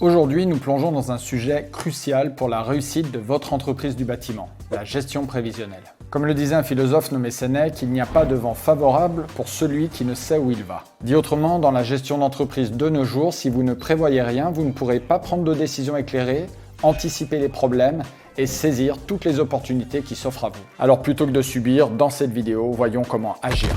Aujourd'hui, nous plongeons dans un sujet crucial pour la réussite de votre entreprise du bâtiment, la gestion prévisionnelle. Comme le disait un philosophe nommé Sénèque, il n'y a pas de vent favorable pour celui qui ne sait où il va. Dit autrement, dans la gestion d'entreprise de nos jours, si vous ne prévoyez rien, vous ne pourrez pas prendre de décisions éclairées, anticiper les problèmes et saisir toutes les opportunités qui s'offrent à vous. Alors plutôt que de subir, dans cette vidéo, voyons comment agir.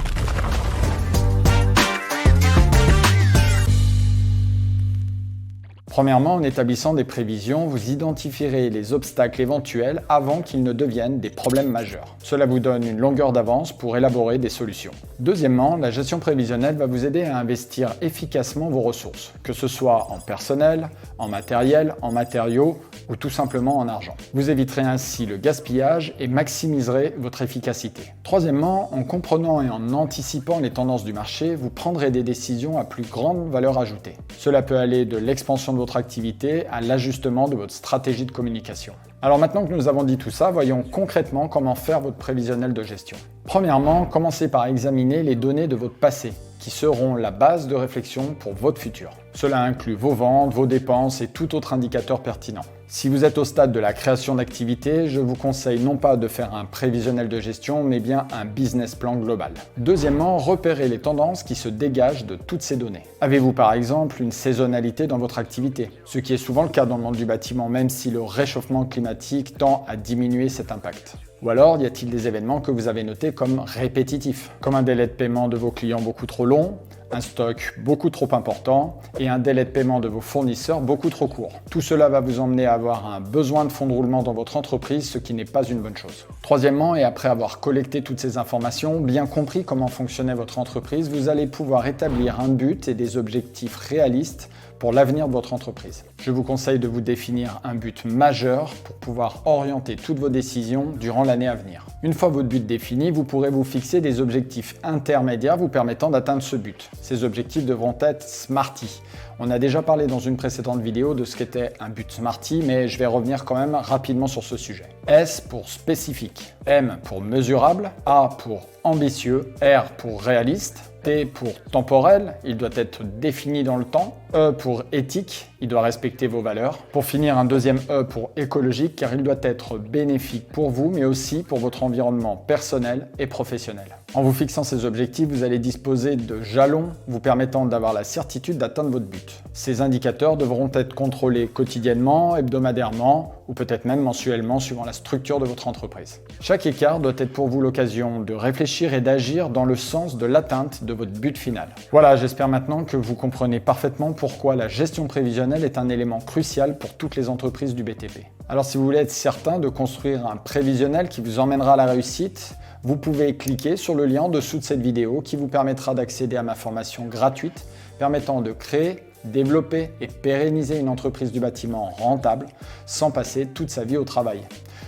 Premièrement, en établissant des prévisions, vous identifierez les obstacles éventuels avant qu'ils ne deviennent des problèmes majeurs. Cela vous donne une longueur d'avance pour élaborer des solutions. Deuxièmement, la gestion prévisionnelle va vous aider à investir efficacement vos ressources, que ce soit en personnel, en matériel, en matériaux ou tout simplement en argent. Vous éviterez ainsi le gaspillage et maximiserez votre efficacité. Troisièmement, en comprenant et en anticipant les tendances du marché, vous prendrez des décisions à plus grande valeur ajoutée. Cela peut aller de l'expansion de votre activité à l'ajustement de votre stratégie de communication. Alors maintenant que nous avons dit tout ça, voyons concrètement comment faire votre prévisionnel de gestion. Premièrement, commencez par examiner les données de votre passé, qui seront la base de réflexion pour votre futur. Cela inclut vos ventes, vos dépenses et tout autre indicateur pertinent. Si vous êtes au stade de la création d'activité, je vous conseille non pas de faire un prévisionnel de gestion, mais bien un business plan global. Deuxièmement, repérez les tendances qui se dégagent de toutes ces données. Avez-vous par exemple une saisonnalité dans votre activité? Ce qui est souvent le cas dans le monde du bâtiment, même si le réchauffement climatique tend à diminuer cet impact. Ou alors, y a-t-il des événements que vous avez notés comme répétitifs, comme un délai de paiement de vos clients beaucoup trop long, un stock beaucoup trop important et un délai de paiement de vos fournisseurs beaucoup trop court. Tout cela va vous emmener à avoir un besoin de fonds de roulement dans votre entreprise, ce qui n'est pas une bonne chose. Troisièmement, et après avoir collecté toutes ces informations, bien compris comment fonctionnait votre entreprise, vous allez pouvoir établir un but et des objectifs réalistes pour l'avenir de votre entreprise. Je vous conseille de vous définir un but majeur pour pouvoir orienter toutes vos décisions durant l'année à venir. Une fois votre but défini, vous pourrez vous fixer des objectifs intermédiaires vous permettant d'atteindre ce but. Ces objectifs devront être SMARTY. On a déjà parlé dans une précédente vidéo de ce qu'était un but SMARTY, mais je vais revenir quand même rapidement sur ce sujet. S pour spécifique, M pour mesurable, A pour ambitieux, R pour réaliste, T pour temporel, il doit être défini dans le temps, E pour éthique, il doit respecter vos valeurs. Pour finir, un deuxième E pour écologique, car il doit être bénéfique pour vous, mais aussi pour votre environnement personnel et professionnel. En vous fixant ces objectifs, vous allez disposer de jalons vous permettant d'avoir la certitude d'atteindre votre but. Ces indicateurs devront être contrôlés quotidiennement, hebdomadairement ou peut-être même mensuellement suivant la structure de votre entreprise. Chaque écart doit être pour vous l'occasion de réfléchir et d'agir dans le sens de l'atteinte de votre but final. Voilà, j'espère maintenant que vous comprenez parfaitement pourquoi la gestion prévisionnelle est un élément crucial pour toutes les entreprises du BTP. Alors si vous voulez être certain de construire un prévisionnel qui vous emmènera à la réussite, vous pouvez cliquer sur le lien en dessous de cette vidéo qui vous permettra d'accéder à ma formation gratuite permettant de créer, développer et pérenniser une entreprise du bâtiment rentable sans passer toute sa vie au travail.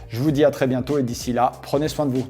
Je vous dis à très bientôt et d'ici là, prenez soin de vous.